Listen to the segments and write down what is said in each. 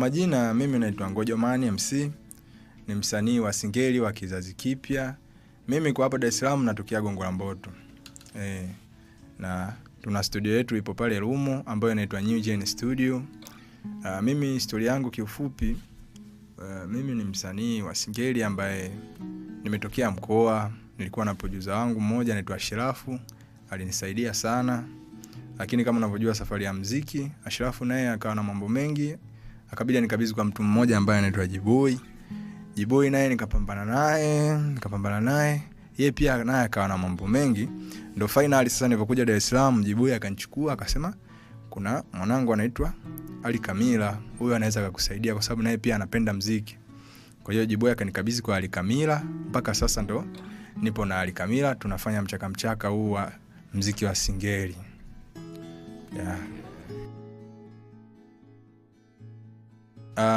majina mimi naitwa Ngojomani MC, ni msanii wa singeli wa kizazi kipya. Mimi kwa hapa Dar es Salaam natokea Gongo la Mboto. Na tuna studio yetu ipo pale Rumo ambayo inaitwa New Gen Studio. Mimi historia yangu kiufupi, mimi ni msanii wa singeli ambaye nimetokea mkoa. Nilikuwa na producer wangu mmoja anaitwa Ashrafu, alinisaidia sana. Lakini kama unavyojua safari ya muziki, Ashrafu naye akawa na mambo mengi, akabidi nikabidhi kwa mtu mmoja ambaye anaitwa Jiboy. Jiboy naye nikapambana naye. Yeye pia naye akawa na mambo mengi. Ndio finally sasa nilipokuja Dar es Salaam, Jiboy akanichukua akasema kuna mwanangu anaitwa Ali Kamila, huyo anaweza kukusaidia kwa sababu naye pia anapenda muziki. Kwa hiyo Jiboy akanikabidhi kwa Ali Kamila, mpaka sasa ndo nipo na Ali Kamila tunafanya mchaka huu wa muziki wa singeli.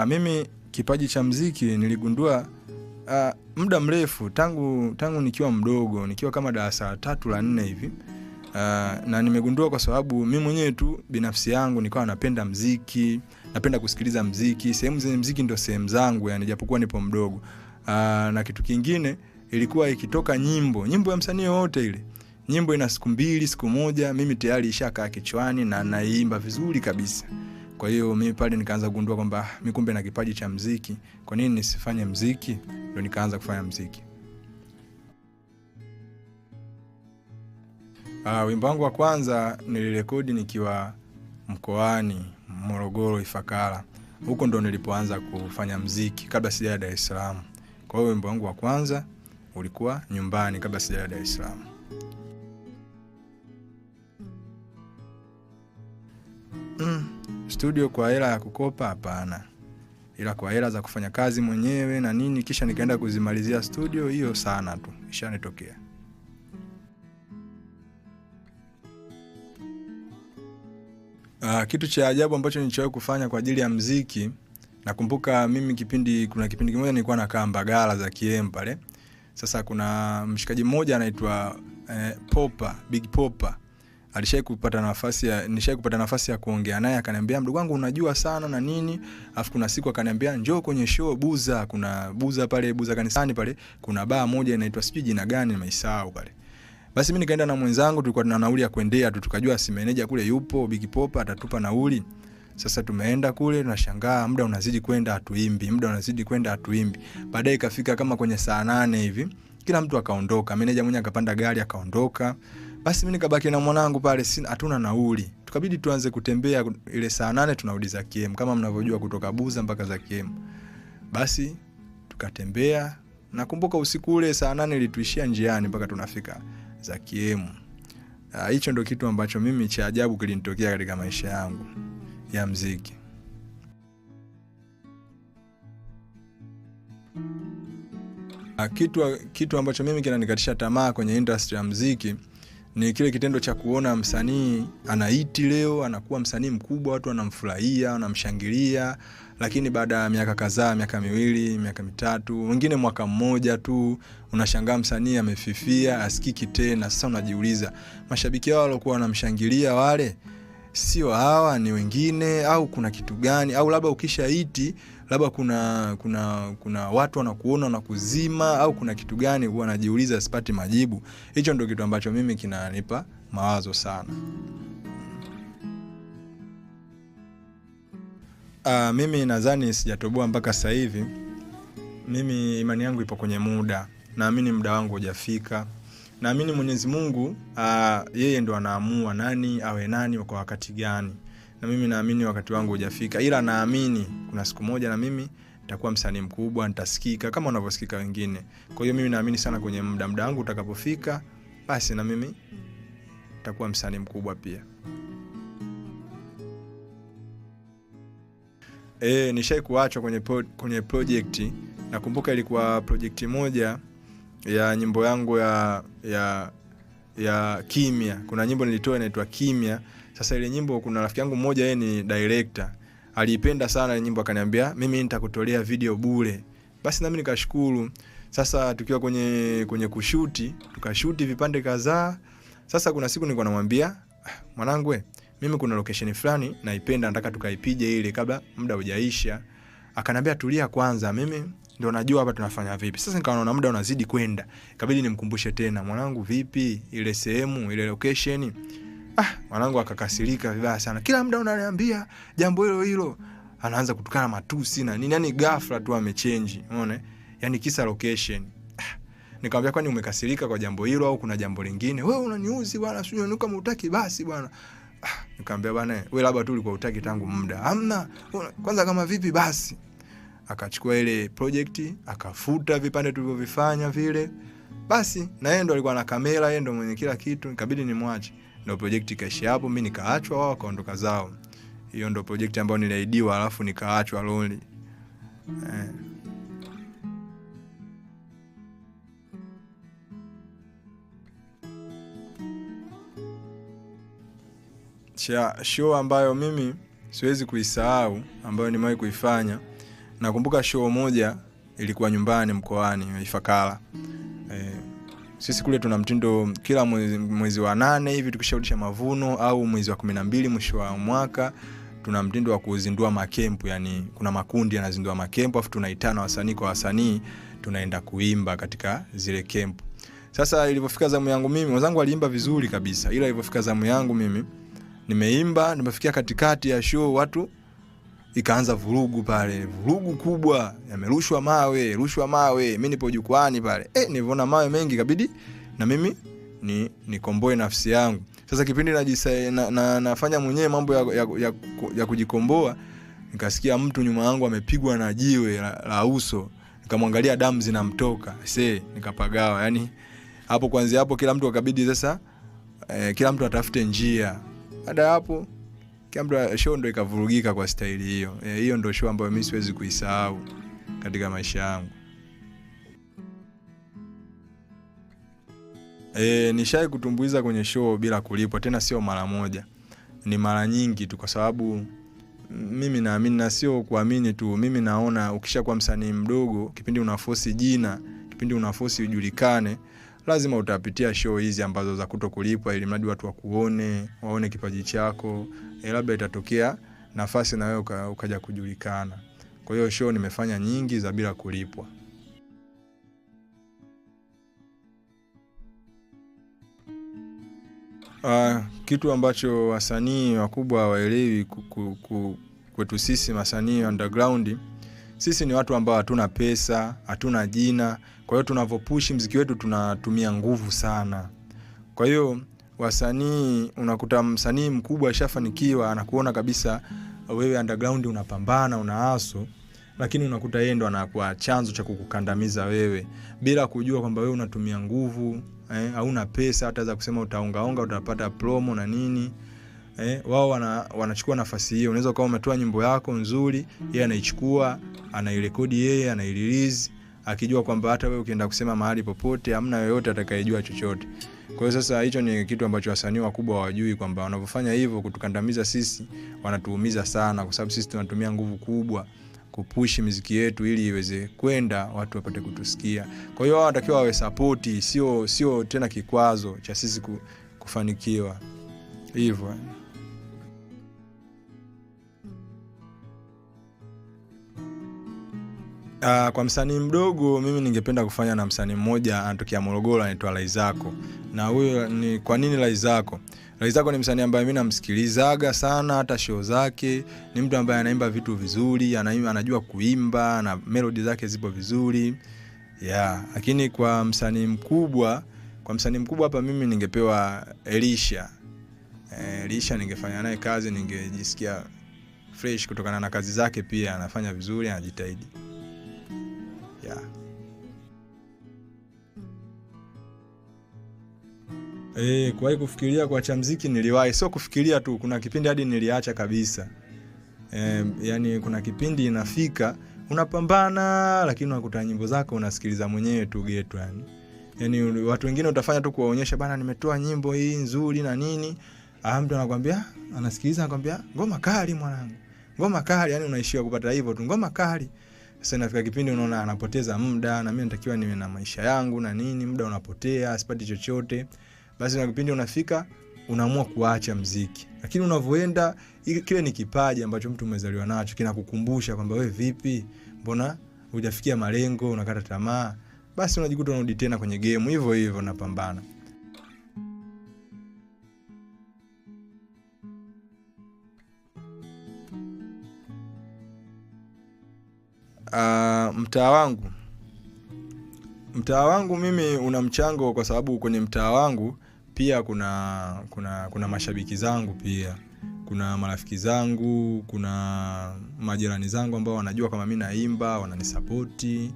Mimi kipaji cha muziki niligundua muda mrefu tangu nikiwa mdogo, nikiwa kama darasa la 3 la 4 hivi. Na nimegundua kwa sababu mimi mwenyewe tu binafsi yangu nikawa napenda muziki, napenda kusikiliza muziki, sehemu zenye muziki ndio sehemu zangu, yani japokuwa nipo mdogo. Na kitu kingine ilikuwa ikitoka nyimbo ya msanii wote ile. Nyimbo ina siku 2, siku 1, mimi tayari ishakaa kichwani na naimba vizuri kabisa. Kwa hiyo mimi pale nikaanza kugundua kwamba mimi kumbe na kipaji cha muziki, kwa nini nisifanye muziki? Ndio nikaanza kufanya muziki. Wimbo wangu wa kwanza nilirekodi nikiwa mkoani Morogoro Ifakara. Huko ndo nilipoanza kufanya muziki kabla sijaja Dar es Salaam. Kwa hiyo wimbo wangu wa kwanza ulikuwa nyumbani kabla sijaja Dar es Salaam. Studio kwa hela ya kukopa hapana, ila kwa hela za kufanya kazi mwenyewe na nini kisha nikaenda kuzimalizia studio, hiyo sana tu ishanitokea. Kitu cha ajabu ambacho nilichowahi kufanya kwa ajili ya muziki, nakumbuka mimi kuna kipindi kimoja nilikuwa nakaa Mbagala za Kiem pale. Sasa kuna mshikaji mmoja anaitwa Big Popa. Nishawahi kupata nafasi ya kuongea naye, akaniambia mdogo wangu unajua sana na nini. Alafu kuna siku akaniambia njoo kwenye show Buza, kuna Buza pale Buza kanisani pale, kuna baa moja inaitwa sijui jina gani nimeisahau pale. Basi mimi nikaenda na mwenzangu, tulikuwa tuna nauli ya kuendea tu, tukajua si manager kule yupo Big Popa atatupa nauli. Sasa tumeenda kule, tunashangaa muda unazidi kwenda hatuimbi. Baadaye ikafika kama kwenye saa 8 hivi, kila mtu akaondoka, manager mwenyewe akapanda gari akaondoka. Basi mimi nikabaki na mwanangu pale, hatuna nauli. Tukabidi tuanze kutembea ile saa 8 tunarudi za Kiem, kama mnavyojua kutoka Buza mpaka za Kiem. Basi tukatembea. Nakumbuka usiku ule saa 8 ilituishia njiani mpaka tunafika za Kiem. Hicho ndio kitu ambacho mimi cha ajabu kilinitokea katika maisha yangu ya muziki. Kitu ambacho mimi kinanikatisha tamaa kwenye industry ya muziki ni kile kitendo cha kuona msanii anaiti leo, anakuwa msanii mkubwa, watu wanamfurahia, wanamshangilia, lakini baada ya miaka kadhaa, miaka 2, miaka 3, wengine mwaka mmoja tu, unashangaa msanii amefifia, asikiki tena. Sasa unajiuliza, mashabiki wao walikuwa wanamshangilia wale sio hawa, ni wengine au kuna kitu gani? Au labda ukishaiti labda kuna watu wanakuona na kuzima, au kuna kitu gani? Huwa najiuliza, sipati majibu. Hicho ndio kitu ambacho mimi kinanipa mawazo sana. Mimi nadhani sijatoboa mpaka sasa hivi. Mimi imani yangu ipo kwenye muda. Naamini muda wangu hujafika. Naamini Mwenyezi Mungu yeye ndo anaamua nani awe nani kwa wakati gani. Na mimi naamini wakati wangu hujafika, ila naamini kuna siku moja na mimi nitakuwa msanii mkubwa, nitasikika kama wanavyosikika wengine. Kwa hiyo mimi naamini sana kwenye muda wangu utakapofika, basi na mimi nitakuwa msanii mkubwa pia. Nishai kuachwa kwenye project. Nakumbuka ilikuwa project moja ya nyimbo yangu ya Kimya. Kuna nyimbo nilitoa inaitwa Kimya. Sasa ile nyimbo kuna rafiki yangu mmoja, yeye ni director, aliipenda sana ile nyimbo, akaniambia mimi nitakutolea video bure. Basi na mimi nikashukuru. Sasa tukiwa kwenye kushuti, tukashuti vipande kadhaa. Sasa kuna siku nilikuwa namwambia mwanangu, mimi kuna location fulani naipenda, nataka tukaipige ile kabla muda hujaisha. Akaniambia tulia kwanza, mimi ndio najua hapa tunafanya vipi. Sasa nikaona muda unazidi kwenda, ikabidi nimkumbushe tena, mwanangu vipi ile sehemu ile location. Mwanangu akakasirika vibaya sana, kila muda unaniambia jambo hilo hilo, anaanza kutukana matusi na nini, yani ghafla tu amechange, unaona, yani kisa location. Nikamwambia kwani umekasirika kwa jambo hilo au kuna jambo lingine? Wewe unaniuzi bwana, sio kama hutaki basi bwana. Nikamwambia bwana, wewe labda tu ulikuwa hutaki tangu muda. Hamna, kwanza kama vipi basi. Akachukua ile project, akafuta vipande tulivyovifanya vile. Basi na yeye ndo alikuwa na kamera, yeye ndo mwenye kila kitu, ikabidi nimwache. Ndio project ikaishia hapo, mimi nikaachwa, wao wakaondoka zao. Hiyo ndo project ambayo niliahidiwa, alafu nikaachwa lonely. Show ambayo mimi siwezi kuisahau, ambayo nimewahi kuifanya. Nakumbuka show moja ilikuwa nyumbani mkoani Ifakara. Sisi kule tuna mtindo kila mwezi wa 8 hivi tukisharudisha mavuno, au mwezi wa 12 mwisho wa mwaka, tuna mtindo wa kuzindua makempu. Yani kuna makundi yanazindua makempu, afu tunaitana wasanii kwa wasanii, tunaenda kuimba katika zile kempu. Sasa ilipofika zamu yangu mimi, wenzangu waliimba vizuri kabisa, ila ilipofika zamu yangu mimi nimeimba, nimefikia katikati ya show, watu ikaanza vurugu pale, vurugu kubwa, yamerushwa mawe, mimi nipo jukwani pale. Niliona mawe mengi, kabidi na mimi nikomboe nafsi yangu. Sasa kipindi nafanya mwenyewe mambo ya kujikomboa, nikasikia mtu nyuma yangu amepigwa na jiwe la uso, nikamwangalia damu zinamtoka, nikapagawa. Yani hapo, kuanzia hapo kila mtu akabidi sasa kila mtu atafute njia. Baada hapo show ndo ikavurugika kwa staili hiyo. Hiyo ndo show ambayo mimi siwezi kuisahau katika maisha yangu. Nishai kutumbuiza kwenye show bila kulipwa, tena sio mara moja, ni mara nyingi tu, kwa sababu mimi naamini, na sio kuamini tu, mimi naona ukishakuwa msanii mdogo, kipindi unaforce jina, kipindi unaforce ujulikane, lazima utapitia show hizi ambazo za kutokulipwa, ili mradi watu waone kipaji chako, labda itatokea nafasi na wewe ukaja kujulikana. Kwa hiyo show nimefanya nyingi za bila kulipwa. Kitu ambacho wasanii wakubwa hawaelewi kwetu sisi wasanii underground, sisi ni watu ambao hatuna pesa, hatuna jina. Kwa hiyo tunavopush muziki wetu tunatumia nguvu sana. Kwa hiyo wasanii, unakuta msanii mkubwa ashafanikiwa, anakuona kabisa wewe underground unapambana, unaaso, lakini unakuta yeye ndo anakuwa chanzo cha kukukandamiza wewe, bila kujua kwamba wewe unatumia nguvu, hauna pesa hata za kusema utaongaonga utapata promo na nini. Wao wanachukua nafasi hiyo. Unaweza kama umetoa nyimbo yako nzuri, yeye anaichukua, anairekodi yeye, anairelease, akijua kwamba hata wewe ukienda kusema mahali popote hamna yoyote atakayejua chochote. Kwa hiyo sasa hicho ni kitu ambacho wasanii wakubwa hawajui, kwamba wanapofanya hivyo kutukandamiza sisi, wanatuumiza sana, kwa sababu sisi tunatumia nguvu kubwa kupush muziki yetu ili iweze kwenda, watu wapate kutusikia. Kwa hiyo wanatakiwa wawe support, sio tena kikwazo cha sisi kufanikiwa. Hivyo. Kwa msanii mdogo mimi ningependa kufanya na msanii mmoja anatokea Morogoro, anaitwa Laizako. Na huyo ni kwa nini Laizako? Laizako ni msanii ambaye mimi namsikilizaga sana, hata show zake. Ni mtu ambaye anaimba vitu vizuri, anajua kuimba na melody zake zipo vizuri. Lakini kwa msanii mkubwa hapa mimi ningepewa Elisha. Elisha ningefanya naye kazi, ningejisikia fresh kutokana na kazi zake, pia anafanya vizuri, anajitahidi. Kwa kufikiria kuacha muziki niliwahi, sio kufikiria tu, kuna kipindi hadi niliacha kabisa. Yani kuna kipindi inafika unapambana, lakini unakuta nyimbo zako unasikiliza mwenyewe tu geto yani. Yani watu wengine utafanya tu kuwaonyesha bana nimetoa nyimbo hii nzuri na nini. Mtu anakuambia, anasikiliza anakuambia ngoma kali mwanangu. Ngoma kali, yani unaishia kupata hivyo tu ngoma kali. Sasa inafika kipindi unaona anapoteza muda, na mimi natakiwa niwe na maisha yangu na nini, muda unapotea, sipati chochote. Basi na kipindi unafika unaamua kuacha mziki. Lakini unavyoenda, kile ni kipaji ambacho mtu umezaliwa nacho, kinakukumbusha kwamba wewe vipi, mbona hujafikia malengo, unakata tamaa, basi unajikuta unarudi tena kwenye game hivyo hivyo unapambana. Mtaa wangu mimi una mchango, kwa sababu kwenye mtaa wangu pia kuna mashabiki zangu, pia kuna marafiki zangu, kuna majirani zangu ambao wanajua kama mimi naimba, wananisapoti.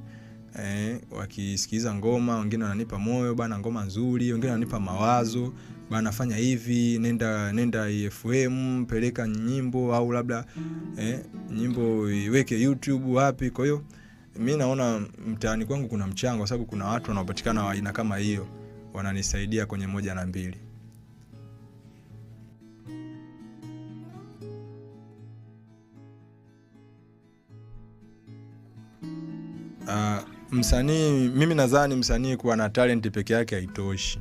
Wakisikiza ngoma, wengine wananipa moyo, bana ngoma nzuri, wengine wananipa mawazo, bana fanya hivi, nenda FM, peleka nyimbo, au labda nyimbo iweke YouTube wapi. Kwa hiyo mimi naona mtaani kwangu kuna mchango, kwa sababu kuna watu wanaopatikana wa aina kama hiyo, wananisaidia kwenye 1 na 2. Msanii, mimi nadhani msanii kuwa na talent peke yake haitoshi.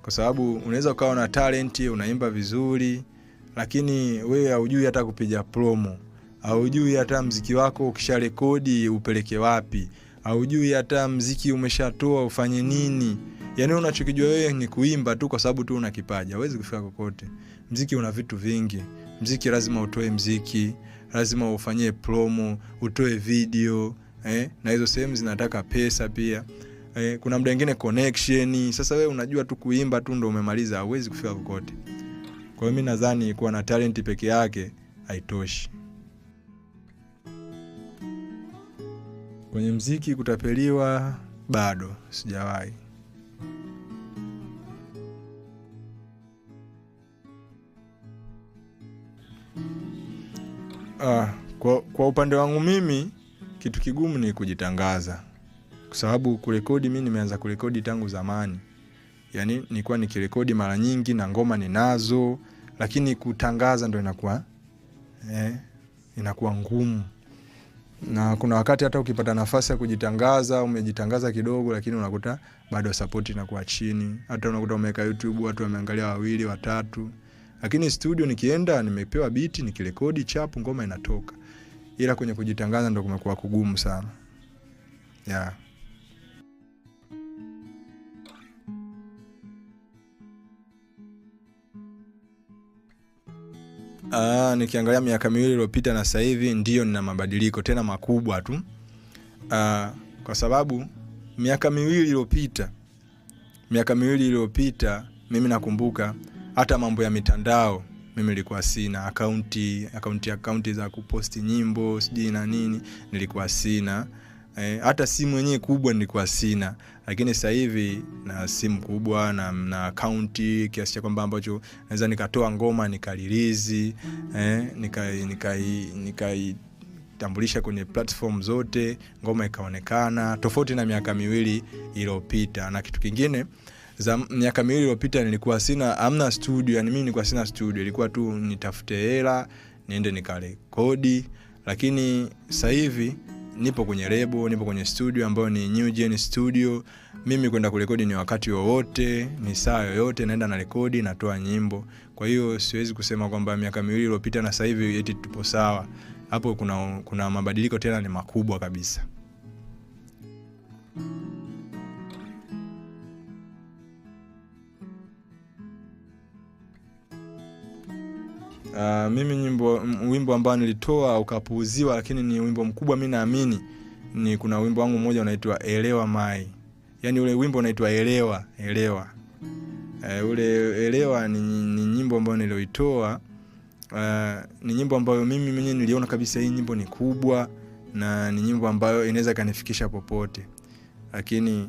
Kwa sababu unaweza ukawa na talent, unaimba vizuri, lakini wewe hujui hata kupiga promo, hujui hata muziki wako ukisha rekodi upeleke wapi, hujui hata muziki umeshatoa ufanye nini. Yaani unachokijua wewe ni kuimba tu, kwa sababu tu una kipaji, hauwezi kufika kokote. Muziki una vitu vingi. Muziki lazima utoe muziki, lazima ufanyie promo, utoe video, na hizo sehemu zinataka pesa pia. Kuna muda mwingine connection. Sasa wewe unajua tu kuimba tu ndo umemaliza, hauwezi kufika kokote. Kwa hiyo mimi nadhani kuwa na talent peke yake haitoshi. Kwenye muziki kutapeliwa bado sijawahi. Kwa upande wangu mimi, kitu kigumu ni kujitangaza. Kwa sababu kurekodi, mimi nimeanza kurekodi tangu zamani. Yaani nilikuwa nikirekodi mara nyingi na ngoma ninazo, lakini kutangaza ndo inakuwa ngumu. Na kuna wakati hata ukipata nafasi ya kujitangaza, umejitangaza kidogo, lakini unakuta bado support inakuwa chini. Hata unakuta umeweka YouTube, watu wameangalia 2, 3. Lakini studio nikienda, nimepewa beat, nikirekodi chapu, ngoma inatoka. Ila kwenye kujitangaza ndo kumekuwa kugumu sana. Nikiangalia miaka 2 iliyopita na sasa hivi, ndio nina mabadiliko tena makubwa tu. Kwa sababu miaka 2 iliyopita mimi nakumbuka hata mambo ya mitandao mimi nilikuwa sina akaunti za kuposti nyimbo sijui na nini, nilikuwa sina. Hata simu yenyewe kubwa nilikuwa sina. Lakini sasa hivi na simu kubwa na akaunti kiasi cha kwamba ambacho naweza nikatoa ngoma nikarelease, nikaitambulisha kwenye platform zote, ngoma ikaonekana, tofauti na miaka 2 iliyopita. Na kitu kingine, za miaka 2 iliyopita nilikuwa hamna studio, yani mimi nilikuwa sina studio, ilikuwa tu nitafute hela niende nikarekodi. Lakini sasa hivi nipo kwenye lebo, nipo kwenye studio ambayo ni New Gen Studio. Mimi kwenda kurekodi ni wakati wowote, ni saa yoyote, naenda na rekodi, natoa nyimbo. Kwa hiyo siwezi kusema kwamba miaka 2 iliyopita na sasa hivi eti tupo sawa. Hapo kuna mabadiliko tena ni makubwa kabisa. Mimi wimbo ambao nilitoa ukapuuziwa, lakini ni wimbo mkubwa mimi naamini, ni kuna wimbo wangu mmoja unaitwa Elewa Mai. Yaani ule wimbo unaitwa Elewa. Ule Elewa ni nyimbo ambayo nilioitoa. Ni nyimbo ambayo mimi mwenyewe niliona kabisa hii nyimbo ni kubwa na ni nyimbo ambayo inaweza kanifikisha popote. Lakini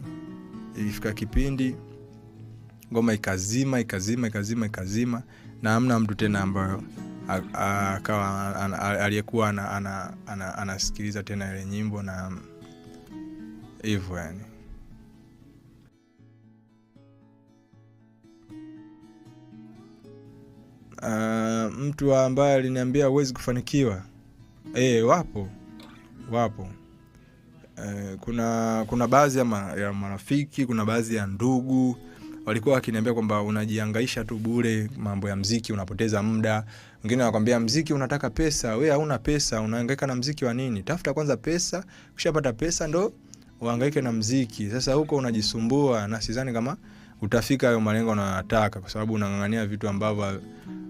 ilifika kipindi ngoma ikazima na hamna mtu tena ambayo akawa aliyekuwa anasikiliza tena ile nyimbo na hivyo yani. Mtu ambaye aliniambia huwezi kufanikiwa, wapo. Kuna baadhi ya marafiki, kuna baadhi ya ndugu walikuwa wakiniambia kwamba unajihangaisha tu bure, mambo ya muziki unapoteza muda. Wengine wanakuambia muziki unataka pesa, wewe hauna pesa, unahangaika na muziki wa nini? Tafuta kwanza pesa, ukishapata pesa ndo uhangaike na muziki. Sasa huko unajisumbua na sidhani kama utafika hayo malengo unayotaka, kwa sababu unang'ang'ania vitu ambavyo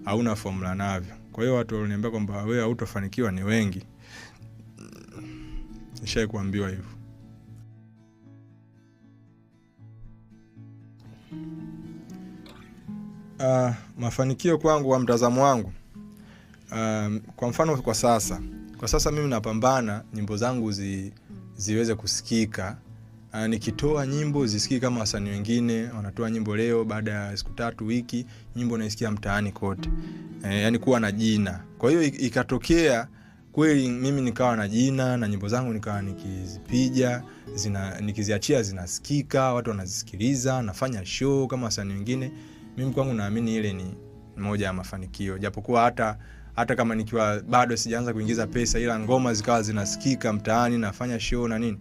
hauna formula navyo. Kwa hiyo watu waliniambia kwamba wewe hautofanikiwa ni wengi. Nishawahi kuambiwa hivyo. Mafanikio kwangu wa mtazamo wangu, kwa mfano kwa sasa mimi napambana nyimbo zangu ziweze kusikika. Nikitoa nyimbo zisikike kama wasanii wengine wanatoa nyimbo leo, baada ya siku 3 wiki nyimbo naisikia mtaani kote. Yani kuwa na jina. Kwa hiyo ikatokea kweli mimi nikawa na jina na nyimbo zangu nikawa nikizipiga, nikiziachia zinasikika, watu wanazisikiliza, nafanya show kama wasanii wengine. Mimi kwangu naamini ile ni moja ya mafanikio. Japokuwa hata kama nikiwa bado sijaanza kuingiza pesa, ila ngoma zikawa zinasikika mtaani, nafanya show na nini,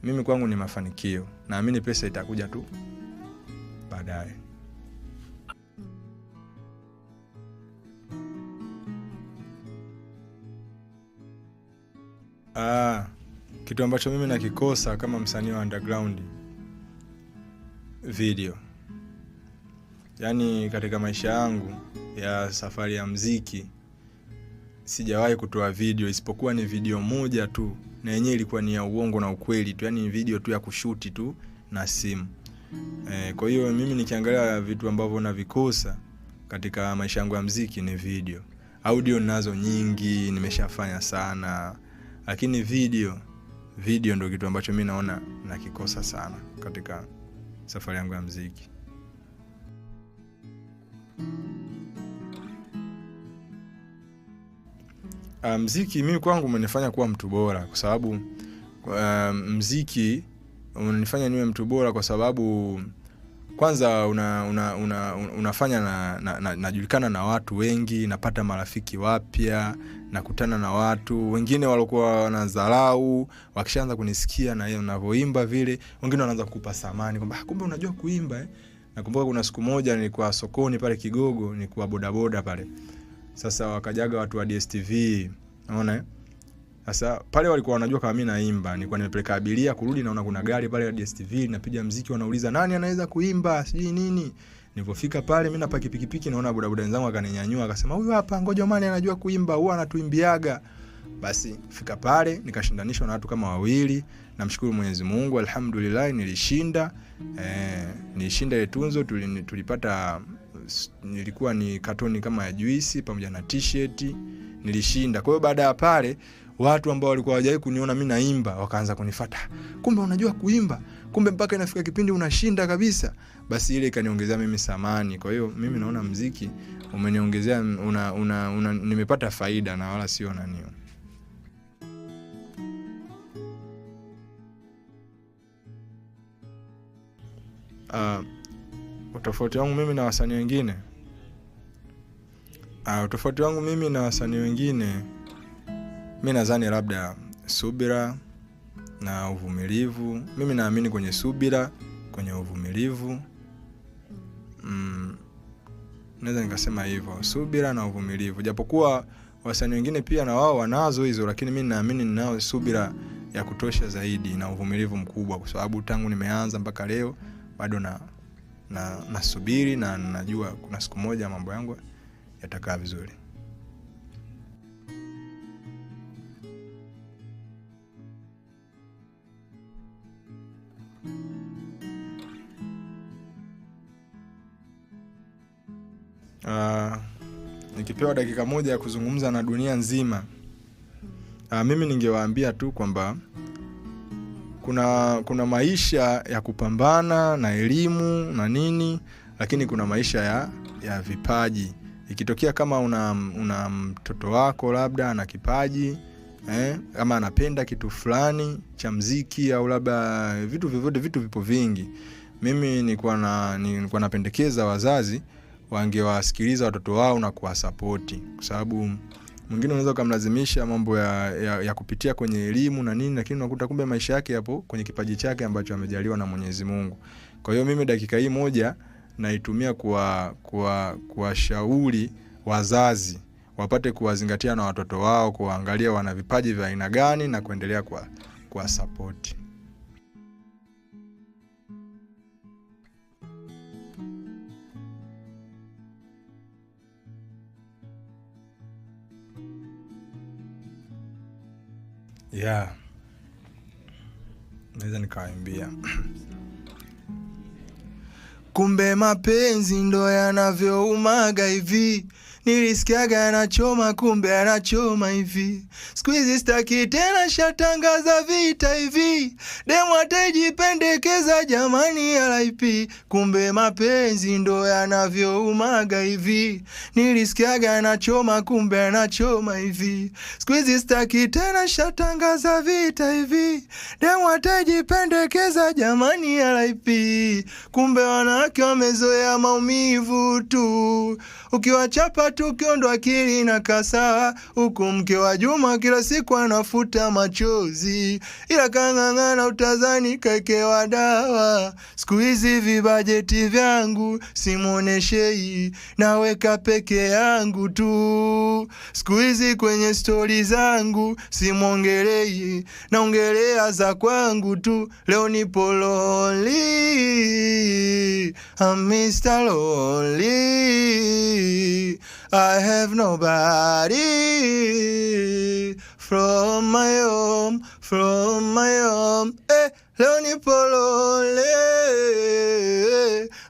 mimi kwangu ni mafanikio. Naamini pesa itakuja tu baadaye. Kitu ambacho mimi nakikosa kama msanii wa underground, video. Yani katika maisha yangu ya safari ya muziki sijawahi kutoa video, isipokuwa ni video moja tu, na yenyewe ilikuwa ni ya uongo na ukweli tu, yani video tu ya kushuti tu na simu. Kwa hiyo mimi nikiangalia vitu ambavyo navikosa katika maisha yangu ya muziki ni video. Audio nazo nyingi nimeshafanya sana, lakini video ndio kitu ambacho mimi naona nakikosa sana katika safari yangu ya muziki. Muziki mimi kwangu umenifanya kuwa mtu bora, kwa sababu muziki unanifanya niwe mtu bora kwa sababu kwanza unafanya najulikana na watu wengi, napata marafiki wapya, nakutana na watu wengine walikuwa wanadharau, wakishaanza kunisikia na yeye ninavyoimba vile, wengine wanaanza kukupa samani kwamba kumbe unajua kuimba. Nakumbuka kuna siku moja nilikuwa sokoni pale Kigogo, nilikuwa bodaboda pale. Sasa wakajaga watu wa DSTV, unaona? Sasa pale walikuwa wanajua kama mimi naimba, nilikuwa nimepeleka abiria kurudi, naona kuna gari pale ya DSTV napiga muziki, wanauliza nani anaweza kuimba sijui nini. Nilipofika pale mimi na pikipiki, naona bodaboda wenzangu akaninyanyua akasema huyu hapa ngoja mani anajua kuimba, huwa anatuimbiaga. Basi fika pale nikashindanishwa na watu kama wawili, namshukuru Mwenyezi Mungu, alhamdulillah nilishinda. Nilishinda ile tunzo, tulipata nilikuwa ni katoni kama ya juisi pamoja na t-shirt, nilishinda. Kwa hiyo baada ya pale watu ambao walikuwa hawajawahi kuniona mimi naimba wakaanza kunifuata, kumbe unajua kuimba, kumbe mpaka inafika kipindi unashinda kabisa. Basi ile ikaniongezea mimi samani. Kwa hiyo mimi naona muziki umeniongezea, nimepata faida na wala sio nanio. Utofauti wangu mimi na wasanii wengine, mimi nadhani labda subira na uvumilivu. Mimi naamini kwenye subira, kwenye uvumilivu. Naweza nikasema hivyo, subira na uvumilivu. Japokuwa wasanii wengine pia na wao wanazo hizo, lakini mimi naamini ninao subira ya kutosha zaidi na uvumilivu mkubwa, kwa sababu tangu nimeanza mpaka leo bado nasubiri na najua kuna siku moja mambo yangu yatakaa vizuri. Nikipewa dakika moja ya kuzungumza na dunia nzima, mimi ningewaambia tu kwamba kuna maisha ya kupambana na elimu na nini, lakini kuna maisha ya vipaji. Ikitokea kama una mtoto wako labda ana kipaji, ama anapenda kitu fulani cha muziki au labda vitu vipo vingi, mimi nilikuwa napendekeza wazazi wangewasikiliza watoto wao na kuwasapoti, kwa sababu mwingine unaweza kumlazimisha mambo ya kupitia kwenye elimu na nini, lakini unakuta kumbe maisha yake yapo kwenye kipaji chake ambacho amejaliwa na Mwenyezi Mungu. Kwa hiyo mimi dakika hii moja naitumia kuwashauri wazazi wapate kuwazingatia na watoto wao, kuangalia wana vipaji vya aina gani na kuendelea kwa support. Naweza nikaimbia. Kumbe mapenzi ndo yanavyoumaga hivi, nilisikiaga anachoma, kumbe anachoma hivi. Siku hizi sitaki tena, shatangaza vita hivi, demu atajipendekeza jamani RIP. Kumbe mapenzi ndo yanavyoumaga hivi, nilisikiaga anachoma, kumbe anachoma hivi. Siku hizi sitaki tena, shatangaza vita hivi, demu atajipendekeza jamani RIP. Kumbe wanawake wamezoea maumivu tu, ukiwachapa tu kiondo akili na kasa. Huku mke wa Juma kila siku anafuta machozi, ila kang'ang'ana utazani kaekewa dawa. Siku hizi vibajeti vyangu simuoneshei, naweka peke yangu tu. Siku hizi kwenye story zangu simuongelei, naongelea za kwangu tu. Leo nipo lonely, I'm Mr. Lonely, I have nobody from my home. Leo nipo lonely,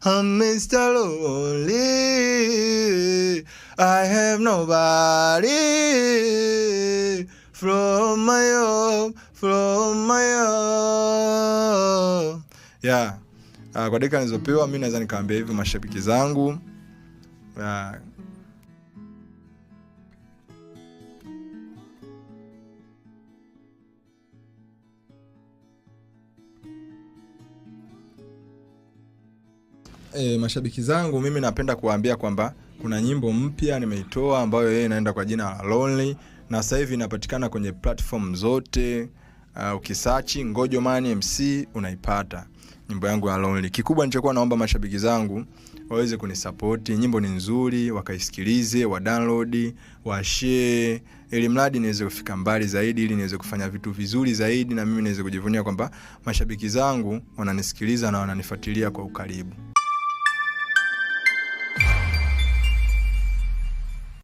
I'm Mr. Lonely, I have nobody from my home. Kwa dakika nilizopewa mimi naweza nikaambia hivi mashabiki zangu. Mashabiki zangu, mimi napenda kuambia kwamba kuna nyimbo mpya nimeitoa ambayo yeye inaenda kwa jina la Lonely, na sasa hivi inapatikana kwenye platform zote. Ukisearch Ngojomani MC unaipata nyimbo yangu ya Lonely. Kikubwa nilichokuwa naomba mashabiki zangu waweze kunisupport. Nyimbo ni nzuri, wakaisikilize, wa download, wa share, ili mradi niweze kufika mbali zaidi, ili niweze kufanya vitu vizuri zaidi, na mimi niweze kujivunia kwamba mashabiki zangu wananisikiliza na wananifuatilia kwa ukaribu.